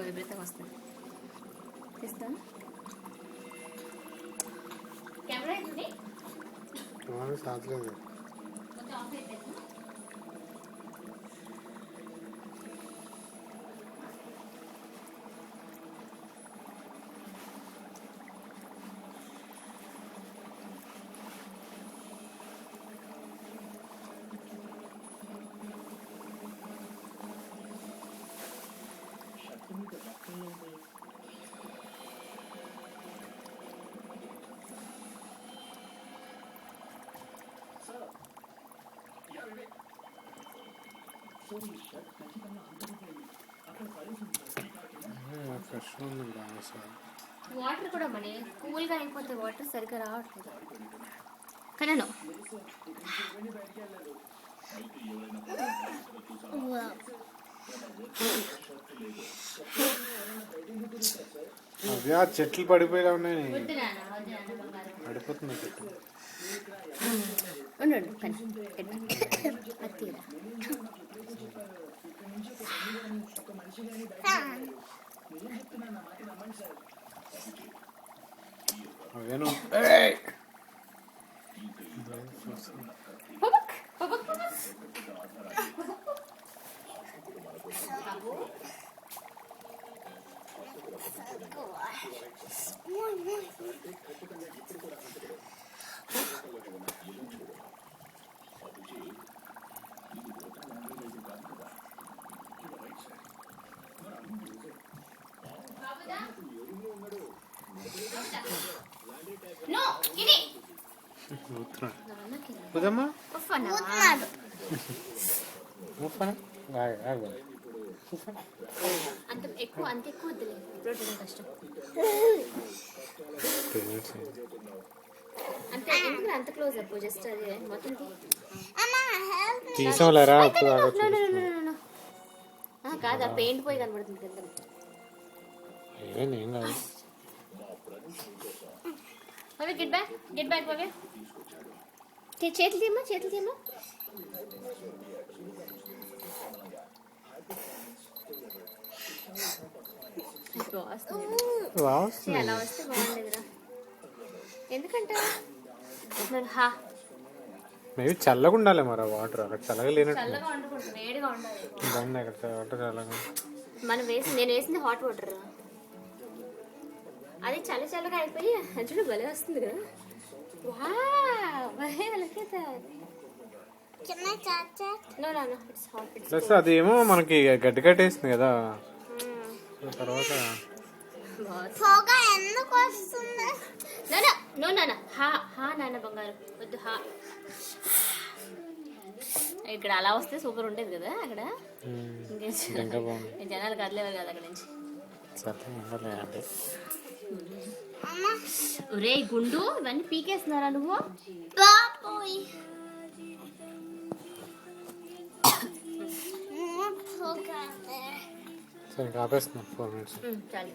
విపరీతంగా వస్తుంది. తీస్తాను కెమెరా ఏంటి సాధలేదు. మొత్తం ఆఫ్ అయిపోయింది. ఫ్రెష్ ఉంది బాగా సార్. వాటర్ కూడా మనీ కూల్గా అయిపోతే వాటర్ సరిగ్గా రావట్లేదు. కనను అవి ఆ చెట్లు పడిపోయేలా ఉన్నాయి. పడిపోతున్నాయి చెట్లు. అవేను కుదమ్మా అంత ఎక్కువ వద్దులే ప్రోటీన్ కష్టం. అంతే ఎందుకు అంత క్లోజ్ అప్పు జస్ట్ అది మొత్తం తీసాంలేరా. కాదు ఆ పెయింట్ పోయి కనబడుతుంది కింద. ఏం కాదు. అవి గెట్ బ్యాక్ బాగా చేతులు తీయమ్మా. అలా వస్తే బాగుండేదిరా. ఎందుకంటే మేబీ చల్లగా ఉండాలి మరి వాటర్. అక్కడ చల్లగా లేనట్టు. చల్లగా ఉండకూడదు, వేడిగా ఉండాలి. అక్కడ వాటర్ చల్లగా. నేను వేసింది హాట్ వాటర్. అది చల్లగా అయిపోయి చూడు భలే వస్తుంది కదా. ప్లస్ అదేమో మనకి గడ్డి కట్టేస్తుంది కదా తర్వాత. ఎందుకు వస్తుంది నాన్న బంగారు వద్దు. ఇక్కడ అలా వస్తే సూపర్ ఉండేది కదా. అక్కడ జనాలు కదలేవారు కదా అక్కడ నుంచి. ఒరే గుండు ఇవన్నీ పీకేస్తున్నారా నువ్వు? సరే ఆపేస్తున్నాను 4 minutes. చాలు.